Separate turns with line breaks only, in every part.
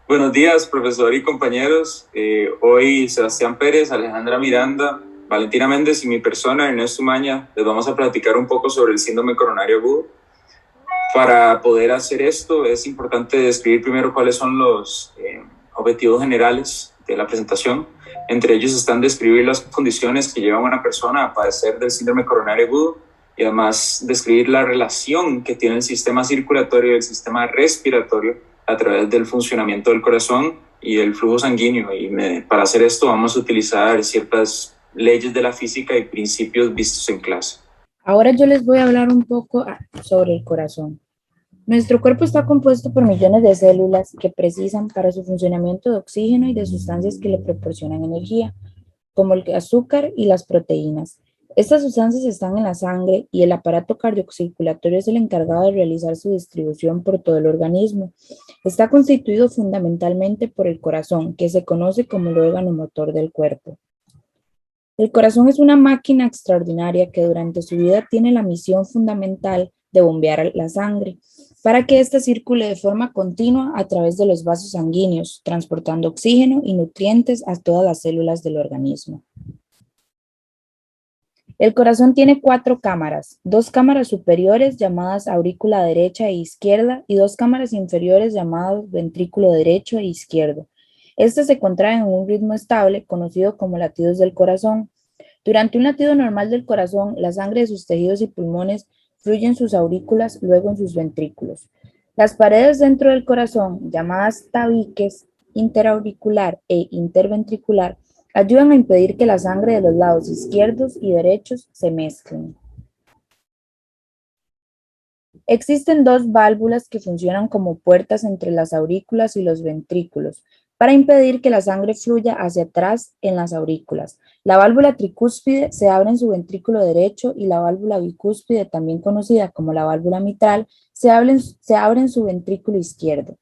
Buenos días, profesor y compañeros. Hoy Sebastián Pérez, Alejandra Miranda, Valentina Méndez y mi persona, Ernesto Maña, les vamos a platicar un poco sobre el síndrome coronario agudo. Para poder hacer esto es importante describir primero cuáles son los objetivos generales de la presentación. Entre ellos están describir las condiciones que llevan a una persona a padecer del síndrome coronario agudo y además describir la relación que tiene el sistema circulatorio y el sistema respiratorio a través del funcionamiento del corazón y del flujo sanguíneo. Para hacer esto vamos a utilizar ciertas leyes de la física y principios vistos en clase.
Ahora yo les voy a hablar un poco sobre el corazón. Nuestro cuerpo está compuesto por millones de células que precisan para su funcionamiento de oxígeno y de sustancias que le proporcionan energía, como el azúcar y las proteínas. Estas sustancias están en la sangre y el aparato cardiocirculatorio es el encargado de realizar su distribución por todo el organismo. Está constituido fundamentalmente por el corazón, que se conoce como el órgano motor del cuerpo. El corazón es una máquina extraordinaria que durante su vida tiene la misión fundamental de bombear la sangre para que ésta circule de forma continua a través de los vasos sanguíneos, transportando oxígeno y nutrientes a todas las células del organismo. El corazón tiene 4 cámaras, 2 cámaras superiores llamadas aurícula derecha e izquierda y 2 cámaras inferiores llamadas ventrículo derecho e izquierdo. Estas se contraen en un ritmo estable conocido como latidos del corazón. Durante un latido normal del corazón, la sangre de sus tejidos y pulmones fluye en sus aurículas, luego en sus ventrículos. Las paredes dentro del corazón, llamadas tabiques interauricular e interventricular, ayudan a impedir que la sangre de los lados izquierdos y derechos se mezclen. Existen 2 válvulas que funcionan como puertas entre las aurículas y los ventrículos para impedir que la sangre fluya hacia atrás en las aurículas. La válvula tricúspide se abre en su ventrículo derecho y la válvula bicúspide, también conocida como la válvula mitral, se abre en su ventrículo izquierdo.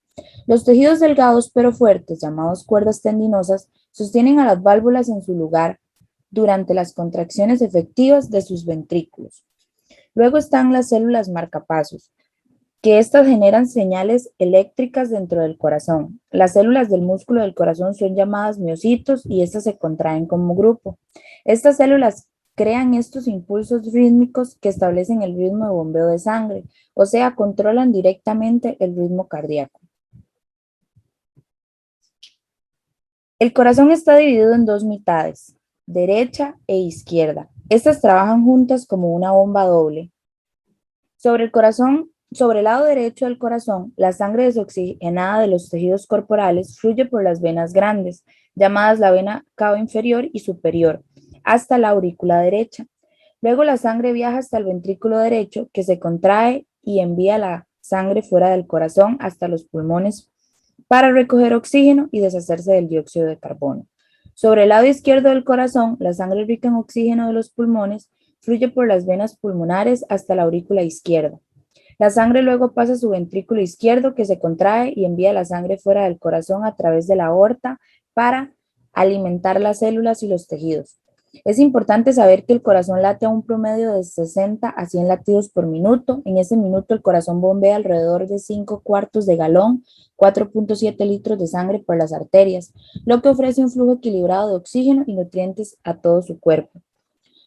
Los tejidos delgados pero fuertes, llamados cuerdas tendinosas, sostienen a las válvulas en su lugar durante las contracciones efectivas de sus ventrículos. Luego están las células marcapasos, que estas generan señales eléctricas dentro del corazón. Las células del músculo del corazón son llamadas miocitos y estas se contraen como grupo. Estas células crean estos impulsos rítmicos que establecen el ritmo de bombeo de sangre, o sea, controlan directamente el ritmo cardíaco. El corazón está dividido en 2 mitades, derecha e izquierda. Estas trabajan juntas como una bomba doble. Sobre el lado derecho del corazón, la sangre desoxigenada de los tejidos corporales fluye por las venas grandes, llamadas la vena cava inferior y superior, hasta la aurícula derecha. Luego la sangre viaja hasta el ventrículo derecho, que se contrae y envía la sangre fuera del corazón hasta los pulmones para recoger oxígeno y deshacerse del dióxido de carbono. Sobre el lado izquierdo del corazón, la sangre rica en oxígeno de los pulmones fluye por las venas pulmonares hasta la aurícula izquierda. La sangre luego pasa a su ventrículo izquierdo, que se contrae y envía la sangre fuera del corazón a través de la aorta para alimentar las células y los tejidos. Es importante saber que el corazón late a un promedio de 60 a 100 latidos por minuto. En ese minuto el corazón bombea alrededor de 5 cuartos de galón, 4.7 litros de sangre por las arterias, lo que ofrece un flujo equilibrado de oxígeno y nutrientes a todo su cuerpo.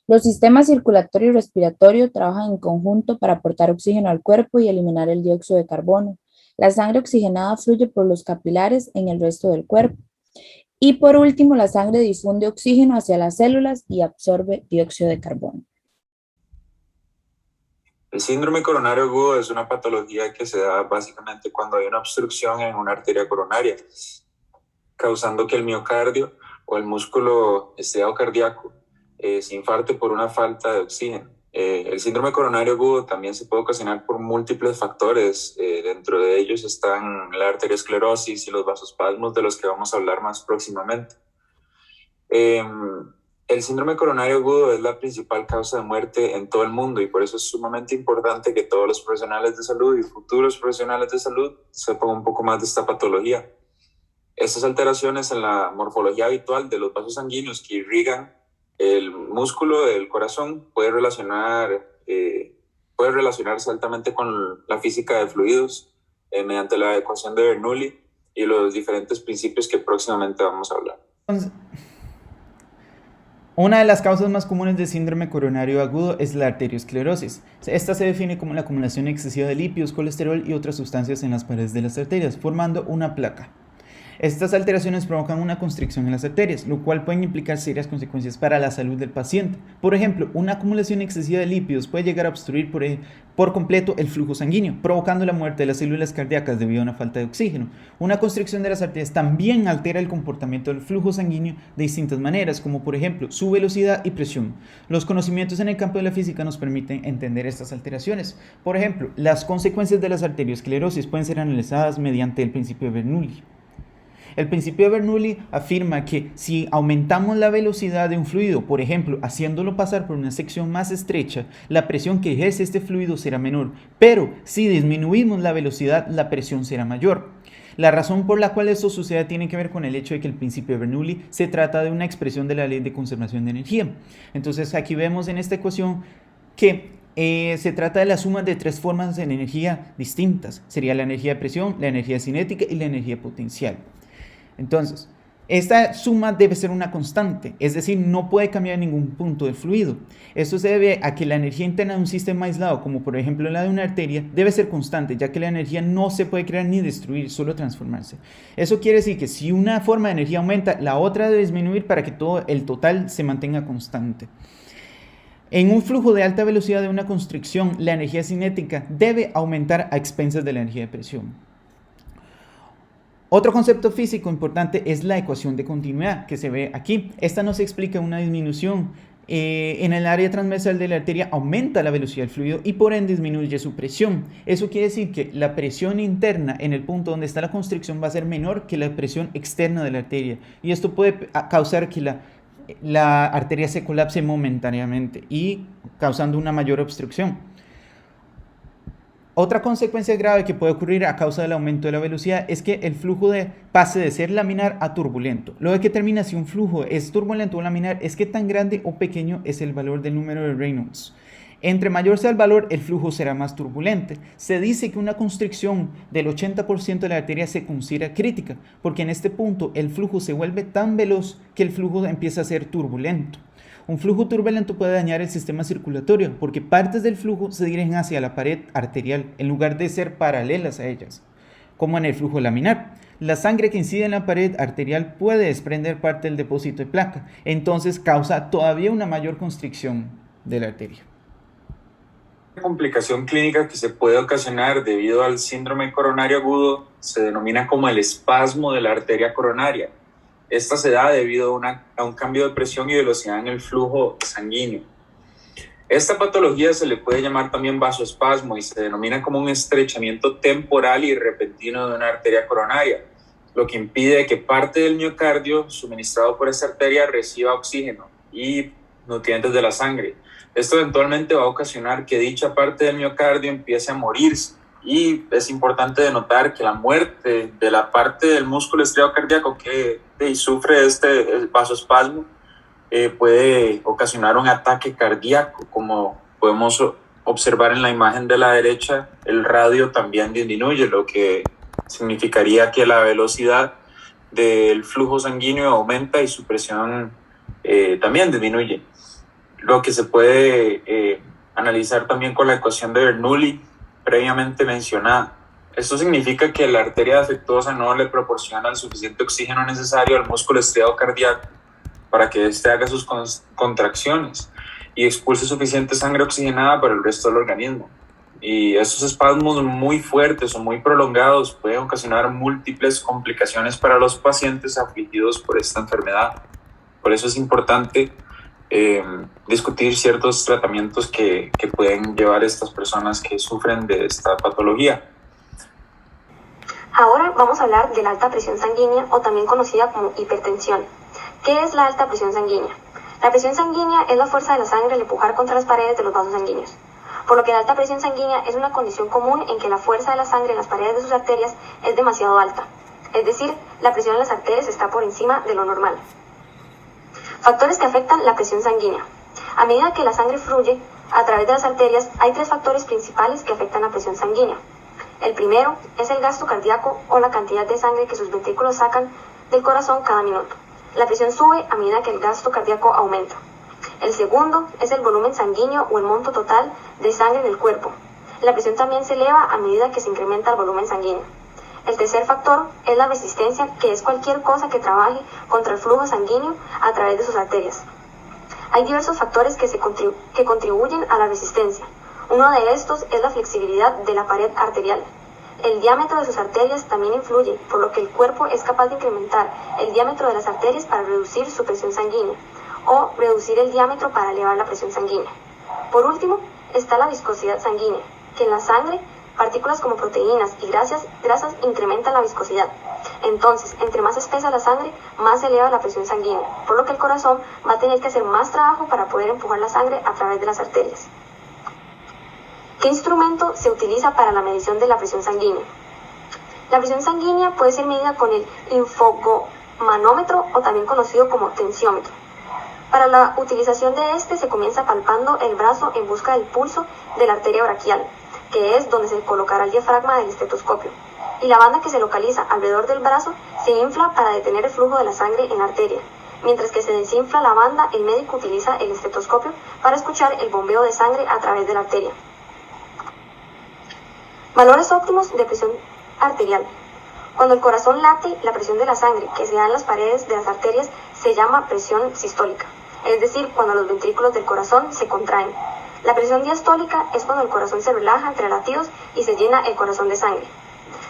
Los sistemas circulatorio y respiratorio trabajan en conjunto para aportar oxígeno al cuerpo y eliminar el dióxido de carbono. La sangre oxigenada fluye por los capilares en el resto del cuerpo. Y por último, la sangre difunde oxígeno hacia las células y absorbe dióxido de carbono.
El síndrome coronario agudo es una patología que se da básicamente cuando hay una obstrucción en una arteria coronaria, causando que el miocardio o el músculo estriado cardíaco se infarte por una falta de oxígeno. El síndrome coronario agudo también se puede ocasionar por múltiples factores. Dentro de ellos están la arteriosclerosis y los vasospasmos, de los que vamos a hablar más próximamente. El síndrome coronario agudo es la principal causa de muerte en todo el mundo y por eso es sumamente importante que todos los profesionales de salud y futuros profesionales de salud sepan un poco más de esta patología. Estas alteraciones en la morfología habitual de los vasos sanguíneos que irrigan el músculo del corazón puede relacionarse altamente con la física de fluidos mediante la ecuación de Bernoulli. y los diferentes principios que próximamente vamos a hablar.
Una de las causas más comunes de síndrome coronario agudo es la arteriosclerosis. Esta se define como la acumulación excesiva de lípidos, colesterol y otras sustancias en las paredes de las arterias, formando una placa. Estas alteraciones provocan una constricción en las arterias, lo cual puede implicar serias consecuencias para la salud del paciente. Por ejemplo, una acumulación excesiva de lípidos puede llegar a obstruir por completo el flujo sanguíneo, provocando la muerte de las células cardíacas debido a una falta de oxígeno. Una constricción de las arterias también altera el comportamiento del flujo sanguíneo de distintas maneras, como por ejemplo su velocidad y presión. Los conocimientos en el campo de la física nos permiten entender estas alteraciones. Por ejemplo, las consecuencias de las arteriosclerosis pueden ser analizadas mediante el principio de Bernoulli. El principio de Bernoulli afirma que si aumentamos la velocidad de un fluido, por ejemplo, haciéndolo pasar por una sección más estrecha, la presión que ejerce este fluido será menor, pero si disminuimos la velocidad, la presión será mayor. La razón por la cual esto sucede tiene que ver con el hecho de que el principio de Bernoulli se trata de una expresión de la ley de conservación de energía. Entonces aquí vemos en esta ecuación que se trata de la suma de tres formas de energía distintas. Sería la energía de presión, la energía cinética y la energía potencial. Entonces, esta suma debe ser una constante, es decir, no puede cambiar en ningún punto del fluido. Esto se debe a que la energía interna de un sistema aislado, como por ejemplo la de una arteria, debe ser constante, ya que la energía no se puede crear ni destruir, solo transformarse. Eso quiere decir que si una forma de energía aumenta, la otra debe disminuir para que todo el total se mantenga constante. En un flujo de alta velocidad de una constricción, la energía cinética debe aumentar a expensas de la energía de presión. Otro concepto físico importante es la ecuación de continuidad que se ve aquí. Esta nos explica una disminución en el área transversal de la arteria, aumenta la velocidad del fluido y por ende disminuye su presión. Eso quiere decir que la presión interna en el punto donde está la constricción va a ser menor que la presión externa de la arteria. Y esto puede causar que la arteria se colapse momentáneamente y causando una mayor obstrucción. Otra consecuencia grave que puede ocurrir a causa del aumento de la velocidad es que el flujo pase de ser laminar a turbulento. Lo que determina si un flujo es turbulento o laminar es qué tan grande o pequeño es el valor del número de Reynolds. Entre mayor sea el valor, el flujo será más turbulento. Se dice que una constricción del 80% de la arteria se considera crítica, porque en este punto el flujo se vuelve tan veloz que el flujo empieza a ser turbulento. Un flujo turbulento puede dañar el sistema circulatorio porque partes del flujo se dirigen hacia la pared arterial en lugar de ser paralelas a ellas, como en el flujo laminar. La sangre que incide en la pared arterial puede desprender parte del depósito de placa, entonces causa todavía una mayor constricción de la arteria.
La complicación clínica que se puede ocasionar debido al síndrome coronario agudo se denomina como el espasmo de la arteria coronaria. Esta se da debido a un cambio de presión y velocidad en el flujo sanguíneo. Esta patología se le puede llamar también vasoespasmo y se denomina como un estrechamiento temporal y repentino de una arteria coronaria, lo que impide que parte del miocardio suministrado por esta arteria reciba oxígeno y nutrientes de la sangre. Esto eventualmente va a ocasionar que dicha parte del miocardio empiece a morirse. Y es importante denotar que la muerte de la parte del músculo estriado cardíaco que sufre este vasoespasmo puede ocasionar un ataque cardíaco. Como podemos observar en la imagen de la derecha, el radio también disminuye, lo que significaría que la velocidad del flujo sanguíneo aumenta y su presión también disminuye. Lo que se puede analizar también con la ecuación de Bernoulli previamente mencionada. Esto significa que la arteria defectuosa no le proporciona el suficiente oxígeno necesario al músculo estriado cardíaco para que éste haga sus contracciones y expulse suficiente sangre oxigenada para el resto del organismo. Y estos espasmos muy fuertes o muy prolongados pueden ocasionar múltiples complicaciones para los pacientes afligidos por esta enfermedad. Por eso es importante discutir ciertos tratamientos que pueden llevar a estas personas que sufren de esta patología.
Ahora vamos a hablar de la alta presión sanguínea o también conocida como hipertensión. ¿Qué es la alta presión sanguínea? La presión sanguínea es la fuerza de la sangre al empujar contra las paredes de los vasos sanguíneos. Por lo que la alta presión sanguínea es una condición común en que la fuerza de la sangre en las paredes de sus arterias es demasiado alta. Es decir, la presión en las arterias está por encima de lo normal. Factores que afectan la presión sanguínea. A medida que la sangre fluye a través de las arterias, hay tres factores principales que afectan la presión sanguínea. El primero es el gasto cardíaco o la cantidad de sangre que sus ventrículos sacan del corazón cada minuto. La presión sube a medida que el gasto cardíaco aumenta. El segundo es el volumen sanguíneo o el monto total de sangre del cuerpo. La presión también se eleva a medida que se incrementa el volumen sanguíneo. El tercer factor es la resistencia, que es cualquier cosa que trabaje contra el flujo sanguíneo a través de sus arterias. Hay diversos factores que contribuyen a la resistencia. Uno de estos es la flexibilidad de la pared arterial. El diámetro de sus arterias también influye, por lo que el cuerpo es capaz de incrementar el diámetro de las arterias para reducir su presión sanguínea, o reducir el diámetro para elevar la presión sanguínea. Por último, está la viscosidad sanguínea, que en la sangre, partículas como proteínas y grasas incrementan la viscosidad. Entonces, entre más espesa la sangre, más se eleva la presión sanguínea, por lo que el corazón va a tener que hacer más trabajo para poder empujar la sangre a través de las arterias. ¿Qué instrumento se utiliza para la medición de la presión sanguínea? La presión sanguínea puede ser medida con el infogomanómetro o también conocido como tensiómetro. Para la utilización de este se comienza palpando el brazo en busca del pulso de la arteria braquial, que es donde se colocará el diafragma del estetoscopio, y la banda que se localiza alrededor del brazo se infla para detener el flujo de la sangre en la arteria. Mientras que se desinfla la banda, el médico utiliza el estetoscopio para escuchar el bombeo de sangre a través de la arteria. Valores óptimos de presión arterial. Cuando el corazón late, la presión de la sangre que se da en las paredes de las arterias se llama presión sistólica, es decir, cuando los ventrículos del corazón se contraen. La presión diastólica es cuando el corazón se relaja entre latidos y se llena el corazón de sangre.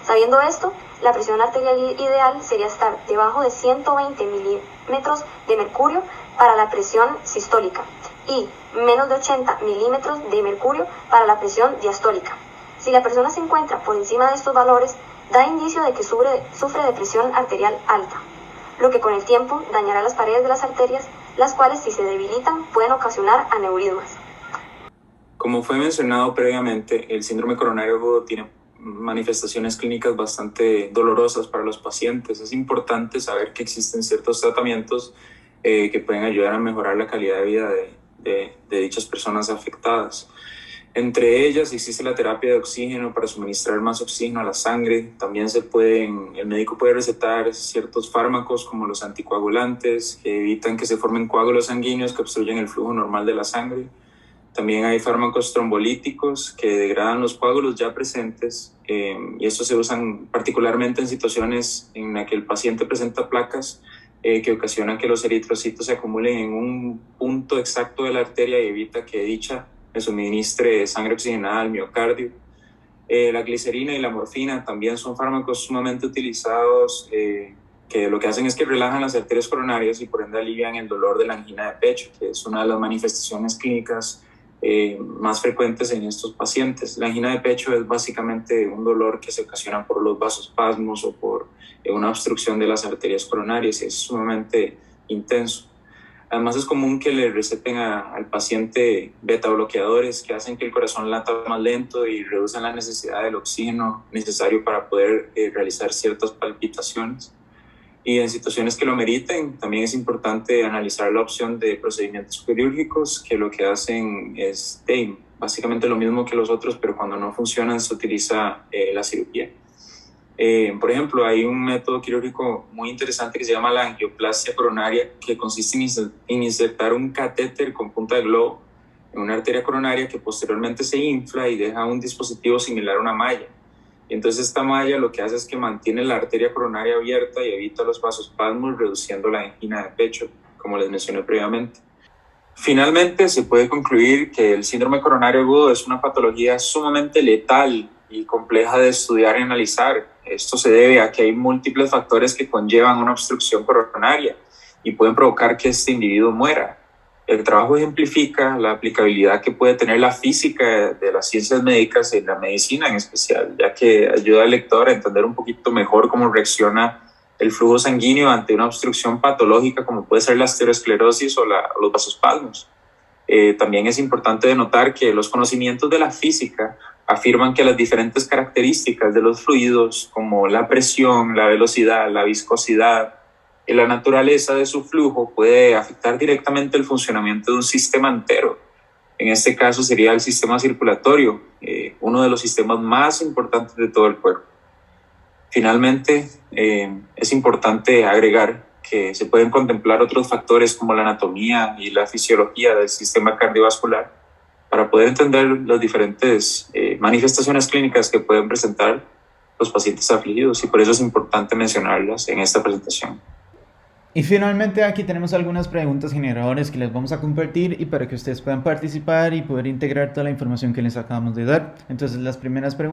Sabiendo esto, la presión arterial ideal sería estar debajo de 120 milímetros de mercurio para la presión sistólica y menos de 80 milímetros de mercurio para la presión diastólica. Si la persona se encuentra por encima de estos valores, da indicio de que sufre de presión arterial alta, lo que con el tiempo dañará las paredes de las arterias, las cuales, si se debilitan, pueden ocasionar aneurismas.
Como fue mencionado previamente, el síndrome coronario agudo tiene manifestaciones clínicas bastante dolorosas para los pacientes. Es importante saber que existen ciertos tratamientos que pueden ayudar a mejorar la calidad de vida de dichas personas afectadas. Entre ellas existe la terapia de oxígeno para suministrar más oxígeno a la sangre. También el médico puede recetar ciertos fármacos como los anticoagulantes que evitan que se formen coágulos sanguíneos que obstruyen el flujo normal de la sangre. También hay fármacos trombolíticos que degradan los coágulos ya presentes y estos se usan particularmente en situaciones en las que el paciente presenta placas que ocasionan que los eritrocitos se acumulen en un punto exacto de la arteria y evita que dicha le suministre sangre oxigenada al miocardio. La glicerina y la morfina también son fármacos sumamente utilizados que lo que hacen es que relajan las arterias coronarias y por ende alivian el dolor de la angina de pecho, que es una de las manifestaciones clínicas más frecuentes en estos pacientes. La angina de pecho es básicamente un dolor que se ocasiona por los vasospasmos o por una obstrucción de las arterias coronarias y es sumamente intenso. Además es común que le receten al paciente beta bloqueadores que hacen que el corazón lata más lento y reducen la necesidad del oxígeno necesario para poder realizar ciertas palpitaciones. Y en situaciones que lo meriten, también es importante analizar la opción de procedimientos quirúrgicos que lo que hacen es básicamente lo mismo que los otros, pero cuando no funcionan se utiliza la cirugía. Por ejemplo, hay un método quirúrgico muy interesante que se llama la angioplastia coronaria, que consiste en insertar un catéter con punta de globo en una arteria coronaria que posteriormente se infla y deja un dispositivo similar a una malla. Y entonces esta malla lo que hace es que mantiene la arteria coronaria abierta y evita los vasospasmos, reduciendo la angina de pecho, como les mencioné previamente. Finalmente, se puede concluir que el síndrome coronario agudo es una patología sumamente letal y compleja de estudiar y analizar. Esto se debe a que hay múltiples factores que conllevan una obstrucción coronaria y pueden provocar que este individuo muera. El trabajo ejemplifica la aplicabilidad que puede tener la física de las ciencias médicas y la medicina en especial, ya que ayuda al lector a entender un poquito mejor cómo reacciona el flujo sanguíneo ante una obstrucción patológica como puede ser la arteriosclerosis o los vasospasmos. También es importante denotar que los conocimientos de la física afirman que las diferentes características de los fluidos, como la presión, la velocidad, la viscosidad y la naturaleza de su flujo, puede afectar directamente el funcionamiento de un sistema entero. En este caso sería el sistema circulatorio, uno de los sistemas más importantes de todo el cuerpo. Finalmente, es importante agregar que se pueden contemplar otros factores como la anatomía y la fisiología del sistema cardiovascular para poder entender las diferentes manifestaciones clínicas que pueden presentar los pacientes afligidos, y por eso es importante mencionarlas en esta presentación.
Y finalmente aquí tenemos algunas preguntas generadoras que les vamos a compartir y para que ustedes puedan participar y poder integrar toda la información que les acabamos de dar. Entonces las primeras preguntas